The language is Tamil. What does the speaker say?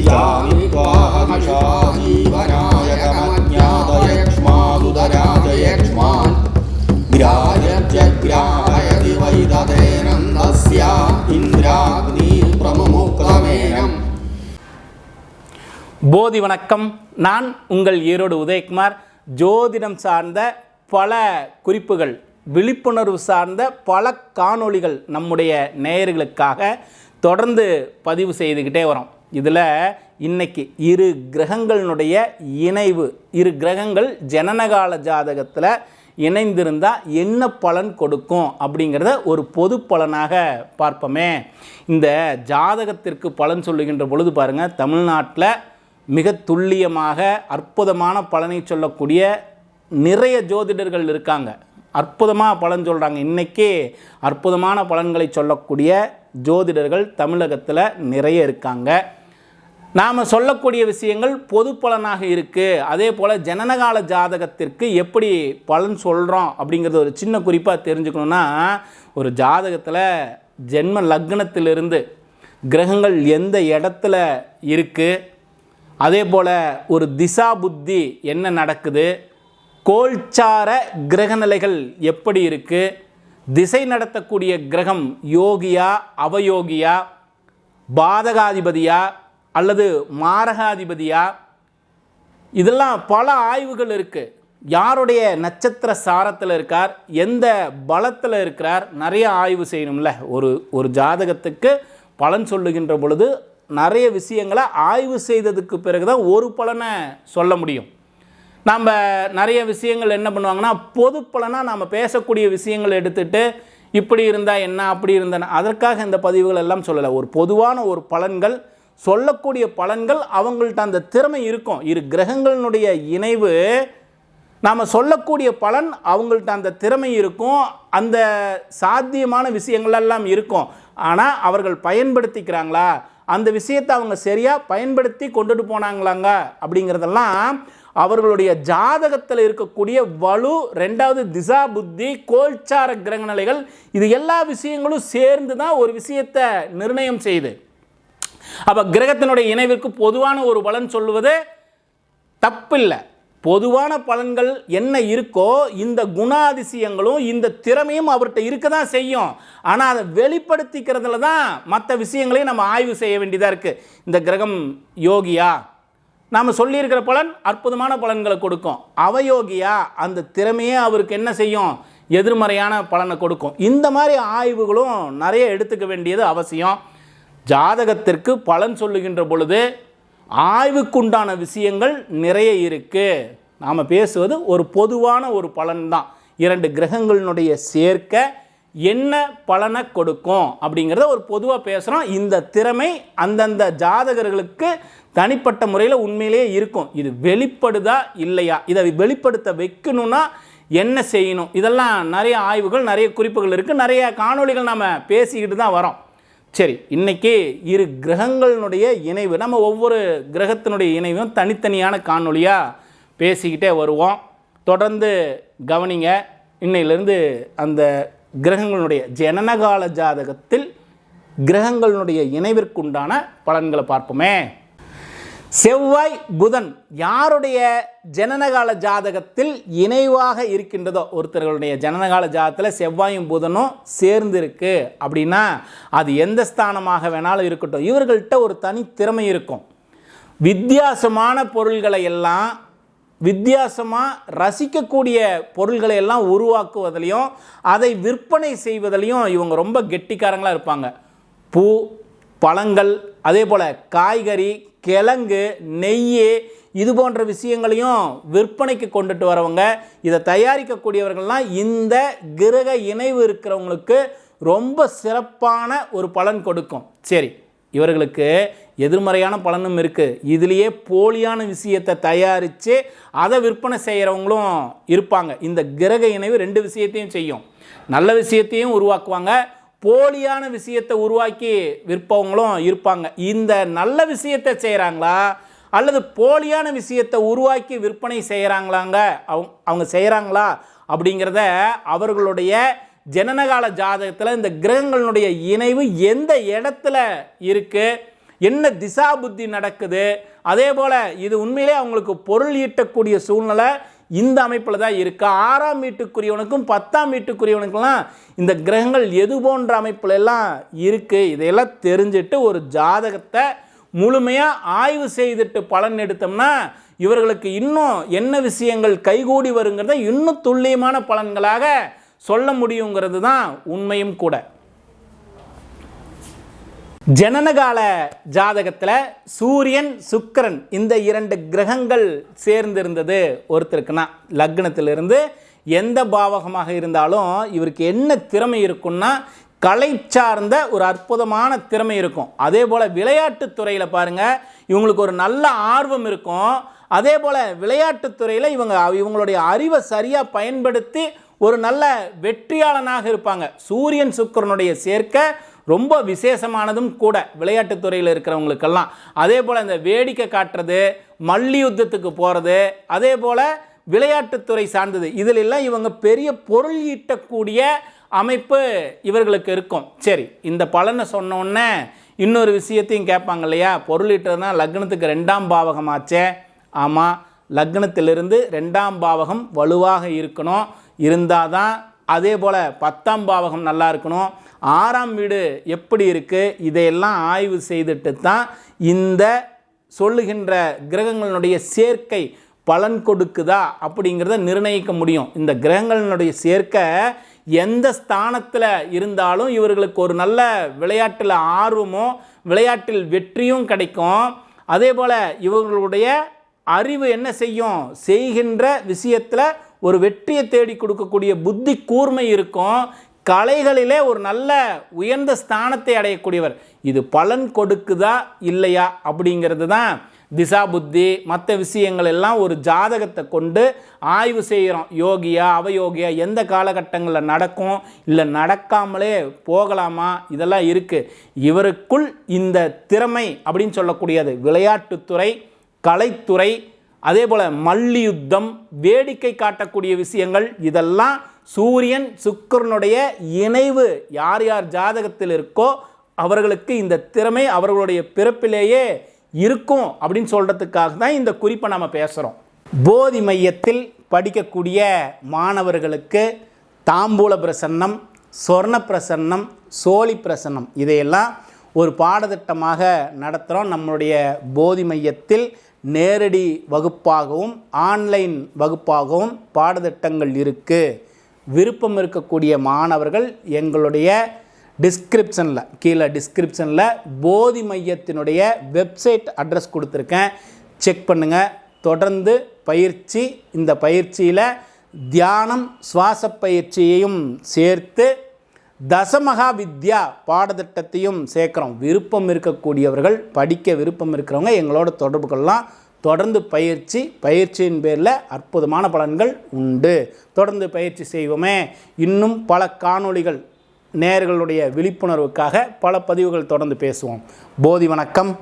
ीवानित्वाहमिषाजीवनायकमज्ञातयक्ष्मादुदराजयक्ष्मान् ग्राह्यत्यग्राहयति वैदतेनन्दस्य इन्द्राग्निप्रमुक्तमेनम्. போதி வணக்கம். நான் உங்கள் ஈரோடு உதயகுமார். ஜோதிடம் சார்ந்த பல குறிப்புகள், விழிப்புணர்வு சார்ந்த பல காணொளிகள் நம்முடைய நேயர்களுக்காக தொடர்ந்து பதிவு செய்துக்கிட்டே வரோம். இதில் இன்னைக்கு இரு கிரகங்களினுடைய இணைவு, இரு கிரகங்கள் ஜனனகால ஜாதகத்தில் இணைந்திருந்தால் என்ன பலன் கொடுக்கும் அப்படிங்கிறத ஒரு பொது பலனாக பார்ப்போமே. இந்த ஜாதகத்திற்கு பலன் சொல்லுகின்ற பொழுது பாருங்கள், தமிழ்நாட்டில் மிக துல்லியமாக அற்புதமான பலனை சொல்லக்கூடிய நிறைய ஜோதிடர்கள் இருக்காங்க. அற்புதமாக பலன் சொல்கிறாங்க. இன்றைக்கே அற்புதமான பலன்களை சொல்லக்கூடிய ஜோதிடர்கள் தமிழகத்தில் நிறைய இருக்காங்க. நாம் சொல்லக்கூடிய விஷயங்கள் பொது பலனாக இருக்குது. அதே போல் ஜனனகால ஜாதகத்திற்கு எப்படி பலன் சொல்கிறோம் அப்படிங்கிறது ஒரு சின்ன குறிப்பாக தெரிஞ்சுக்கணுன்னா, ஒரு ஜாதகத்தில் ஜென்ம லக்னத்திலிருந்து கிரகங்கள் எந்த இடத்துல இருக்குது, அதே போல் ஒரு திசா புத்தி என்ன நடக்குது, கோல்சார கிரகநிலைகள் எப்படி இருக்குது, திசை நடத்தக்கூடிய கிரகம் யோகியா அவயோகியா, பாதகாதிபதியா அல்லது மாரகாதிபதியா, இதெல்லாம் பல ஆய்வுகள் இருக்குது. யாருடைய நட்சத்திர சாரத்தில் இருக்கார், எந்த பலத்தில் இருக்கிறார், நிறைய ஆய்வு செய்யணும்ல. ஒரு ஜாதகத்துக்கு பலன் சொல்லுகின்ற பொழுது நிறைய விஷயங்களை ஆய்வு செய்ததுக்கு பிறகு தான் ஒரு பலனை சொல்ல முடியும். நம்ம நிறைய விஷயங்கள் என்ன பண்ணுவாங்கன்னா, பொது பலனாக நம்ம பேசக்கூடிய விஷயங்களை எடுத்துகிட்டு இப்படி இருந்தால் என்ன, அப்படி இருந்தால் அதற்காக இந்த பதிவுகள் எல்லாம் சொல்லலை. ஒரு பொதுவான ஒரு பலன்கள் சொல்லக்கூடிய பலன்கள், அவங்கள்ட்ட அந்த திறமை இருக்கும். இரு கிரகங்களினுடைய இணைவு, நாம் சொல்லக்கூடிய பலன் அவங்கள்ட்ட அந்த திறமை இருக்கும், அந்த சாத்தியமான விஷயங்களெல்லாம் இருக்கும். ஆனால் அவர்கள் பயன்படுத்திக்கிறாங்களா, அந்த விஷயத்தை அவங்க சரியாக பயன்படுத்தி கொண்டுட்டு போனாங்களாங்க அப்படிங்கிறதெல்லாம் அவர்களுடைய ஜாதகத்தில் இருக்கக்கூடிய வலு, ரெண்டாவது திசா புத்தி, கோல்சார கிரகநிலைகள், இது எல்லா விஷயங்களும் சேர்ந்து தான் ஒரு விஷயத்தை நிர்ணயம் செய்யுது. அப்போ கிரகத்தினுடைய இணைவிற்கு பொதுவான ஒரு பலன் சொல்லுவது தப்பில்லை. பொதுவான பலன்கள் என்ன இருக்கோ, இந்த குணாதிசயங்களும் இந்த திறமையும் அவர்கிட்ட இருக்க தான் செய்யும். ஆனால் அதை வெளிப்படுத்திக்கிறதுல தான் மற்ற விஷயங்களையும் நம்ம ஆய்வு செய்ய வேண்டியதாக இருக்குது. இந்த கிரகம் யோகியா, நாம் சொல்லியிருக்கிற பலன் அற்புதமான பலன்களை கொடுக்கும். அவயோகியா, அந்த திறமையே அவருக்கு என்ன செய்யும், எதிர்மறையான பலனை கொடுக்கும். இந்த மாதிரி ஆய்வுகளும் நிறைய எடுத்துக்க வேண்டியது அவசியம். ஜாதகத்திற்கு பலன் சொல்லுகின்ற பொழுது ஆய்வுக்குண்டான விஷயங்கள் நிறைய இருக்குது. நாம் பேசுவது ஒரு பொதுவான ஒரு பலன் தான். இரண்டு கிரகங்களினுடைய சேர்க்க என்ன பலனை கொடுக்கும் அப்படிங்கிறத ஒரு பொதுவாக பேசுகிறோம். இந்த திறமை அந்தந்த ஜாதகர்களுக்கு தனிப்பட்ட முறையில் உண்மையிலேயே இருக்கும். இது வெளிப்படுதா இல்லையா, இதை வெளிப்படுத்த வைக்கணும்னா என்ன செய்யணும், இதெல்லாம் நிறைய ஆய்வுகள், நிறைய குறிப்புகள் இருக்குது. நிறைய காணொளிகள் நாம் பேசிக்கிட்டு தான் வரோம். சரி, இன்றைக்கி இரு கிரகங்களினுடைய இணைவு, நம்ம ஒவ்வொரு கிரகத்தினுடைய இணைவும் தனித்தனியான காணொளியாக பேசிக்கிட்டே வருவோம். தொடர்ந்து கவனிங்க. இன்னையிலிருந்து அந்த கிரகங்களுடைய ஜனனகால ஜாதகத்தில் கிரகங்களுடைய இணைவிற்குண்டான பலன்களை பார்ப்போமே. செவ்வாய் புதன் யாருடைய ஜனனகால ஜாதகத்தில் இணைவாக இருக்கின்றதோ, ஒருத்தர்களுடைய ஜனனகால ஜாதகத்தில் செவ்வாயும் புதனும் சேர்ந்து இருக்கு அப்படின்னா அது எந்த ஸ்தானமாக வேணாலும் இருக்கட்டும், இவர்கள்ட்ட ஒரு தனி திறமை இருக்கும். வித்தியாசமான பொருள்களை எல்லாம், வித்தியாசமாக ரசிக்கக்கூடிய பொருள்களை எல்லாம் உருவாக்குவதிலையும் அதை விற்பனை செய்வதிலையும் இவங்க ரொம்ப கெட்டிக்காரங்களாக இருப்பாங்க. பூ, பழங்கள், அதே போல் காய்கறி, கிழங்கு, நெய், இது போன்ற விஷயங்களையும் விற்பனைக்கு கொண்டுட்டு வரவங்க, இதை தயாரிக்கக்கூடியவர்கள்லாம் இந்த கிரக இணைவு இருக்கிறவங்களுக்கு ரொம்ப சிறப்பான ஒரு பலன் கொடுக்கும். சரி, இவர்களுக்கு எதிர்மறையான பலனும் இருக்குது. இதுலேயே போலியான விஷயத்தை தயாரித்து அதை விற்பனை செய்கிறவங்களும் இருப்பாங்க. இந்த கிரக இணைவு ரெண்டு விஷயத்தையும் செய்யும். நல்ல விஷயத்தையும் உருவாக்குவாங்க, போலியான விஷயத்தை உருவாக்கி விற்பவங்களும் இருப்பாங்க. இந்த நல்ல விஷயத்தை செய்கிறாங்களா அல்லது போலியான விஷயத்தை உருவாக்கி விற்பனை செய்கிறாங்களாங்க, அவங்க செய்கிறாங்களா அப்படிங்கிறத அவர்களுடைய ஜனனகால ஜாதகத்தில் இந்த கிரகங்களுடைய இணைவு எந்த இடத்துல இருக்குது, என்ன திசா புத்தி நடக்குது, அதே போல் இது உண்மையிலே அவங்களுக்கு பொருள் ஈட்டக்கூடிய சூழ்நிலை இந்த அமைப்பில் தான் இருக்குது. 6ஆம் வீட்டுக்குரியவனுக்கும் 10ஆம் வீட்டுக்குரியவனுக்கெல்லாம் இந்த கிரகங்கள் எது போன்ற அமைப்புல எல்லாம் இருக்குது. இதையெல்லாம் தெரிஞ்சுட்டு ஒரு ஜாதகத்தை முழுமையாக ஆய்வு செய்துட்டு பலன் எடுத்தோம்னா இவர்களுக்கு இன்னும் என்ன விஷயங்கள் கைகூடி வருங்கிறத இன்னும் துல்லியமான பலன்களாக சொல்ல முடியுங்கிறது தான் உண்மையும் கூட. ஜனனகால ஜாதகத்தில் சூரியன் சுக்கிரன் இந்த 2 கிரகங்கள் சேர்ந்திருந்தது ஒருத்தருக்குன்னா லக்னத்திலிருந்து எந்த பாவகமாக இருந்தாலும் இவருக்கு என்ன திறமை இருக்குன்னா கலை சார்ந்த ஒரு அற்புதமான திறமை இருக்கும். அதே போல் விளையாட்டுத்துறையில் பாருங்கள், இவங்களுக்கு ஒரு நல்ல ஆர்வம் இருக்கும். அதே போல் விளையாட்டுத்துறையில் இவங்களுடைய அறிவை சரியாக பயன்படுத்தி ஒரு நல்ல வெற்றியாளனாக இருப்பாங்க. சூரியன் சுக்கிரனுடைய சேர்க்கை ரொம்ப விசேஷமானதும் கூட விளையாட்டுத்துறையில் இருக்கிறவங்களுக்கெல்லாம். அதே போல் இந்த வேடிக்கை காட்டுறது, மல்யுத்தத்துக்கு போகிறது, அதே போல் விளையாட்டுத்துறை சார்ந்தது, இதிலெல்லாம் இவங்க பெரிய பொருள் ஈட்டக்கூடிய அமைப்பு இவர்களுக்கு இருக்கும். சரி, இந்த பலனை சொன்னோன்னே இன்னொரு விஷயத்தையும் கேட்பாங்க இல்லையா, பொருள் ஈட்டுறதுனா லக்னத்துக்கு 2ஆம் பாவகமாச்சே. ஆமாம், லக்னத்திலிருந்து 2ஆம் பாவகம் வலுவாக இருக்கணும், இருந்தால் தான். அதே போல் 10ஆம் பாவகம் நல்லா இருக்கணும். 6ஆம் வீடு எப்படி இருக்குது, இதையெல்லாம் ஆய்வு செய்துட்டு தான் இந்த சொல்லுகின்ற கிரகங்களுடைய சேர்க்கை பலன் கொடுக்குதா அப்படிங்கிறத நிர்ணயிக்க முடியும். இந்த கிரகங்களினுடைய சேர்க்கை எந்த ஸ்தானத்தில் இருந்தாலும் இவர்களுக்கு ஒரு நல்ல விளையாட்டில் ஆர்வமோ விளையாட்டில் வெற்றியும் கிடைக்கும். அதே போல் இவர்களுடைய அறிவு என்ன செய்யும், செய்கின்ற விஷயத்தில் ஒரு வெற்றியை தேடி கொடுக்கக்கூடிய புத்தி கூர்மை இருக்கும். கலைகளிலே ஒரு நல்ல உயர்ந்த ஸ்தானத்தை அடையக்கூடியவர். இது பலன் கொடுக்குதா இல்லையா அப்படிங்கிறது தான் திசா புத்தி. மற்ற விஷயங்கள் எல்லாம் ஒரு ஜாதகத்தை கொண்டு ஆய்வு செய்கிறோம். யோகியா அவயோகியா, எந்த காலகட்டங்களில் நடக்கும், இல்லை நடக்காமலே போகலாமா, இதெல்லாம் இருக்குது. இவருக்குள் இந்த திறமை அப்படின்னு சொல்லக்கூடியது விளையாட்டுத்துறை, கலைத்துறை, அதே போல் மல்யுத்தம், வேடிக்கை காட்டக்கூடிய விஷயங்கள், இதெல்லாம் சூரியன் சுக்கிரனுடைய இணைவு யார் யார் ஜாதகத்தில் இருக்கோ அவர்களுக்கு இந்த திறமை அவர்களுடைய பிறப்பிலேயே இருக்கும் அப்படின்னு சொல்கிறதுக்காக தான் இந்த குறிப்பை நம்ம பேசுகிறோம். போதி மையத்தில் படிக்கக்கூடிய மாணவர்களுக்கு தாம்பூல பிரசன்னம், சொர்ண பிரசன்னம், சோழி பிரசன்னம் இதையெல்லாம் ஒரு பாடத்திட்டமாக நடத்துகிறோம். நம்மளுடைய போதி மையத்தில் நேரடி வகுப்பாகவும் ஆன்லைன் வகுப்பாகவும் பாடத்திட்டங்கள் இருக்குது. விருப்பம் இருக்கக்கூடிய மாணவர்கள் எங்களுடைய கீழே டிஸ்கிரிப்ஷனில் போதி மையத்தினுடைய வெப்சைட் அட்ரஸ் கொடுத்துருக்கேன், செக் பண்ணுங்கள். தொடர்ந்து பயிற்சி, இந்த பயிற்சியில் தியானம் சுவாச பயிற்சியையும் சேர்த்து தசமகா வித்யா பாடத்திட்டத்தையும் சேர்க்குறோம். விருப்பம் இருக்கக்கூடியவர்கள், படிக்க விருப்பம் இருக்கிறவங்க எங்களோட தொடர்பு கொள்ளலாம். தொடர்ந்து பயிற்சியின் பேரில் அற்புதமான பலன்கள் உண்டு. தொடர்ந்து பயிற்சி செய்வோமே. இன்னும் பல காணொளிகள் நேயர்களுடைய விழிப்புணர்வுக்காக பல பதிவுகள் தொடர்ந்து பேசுவோம். போதி வணக்கம்.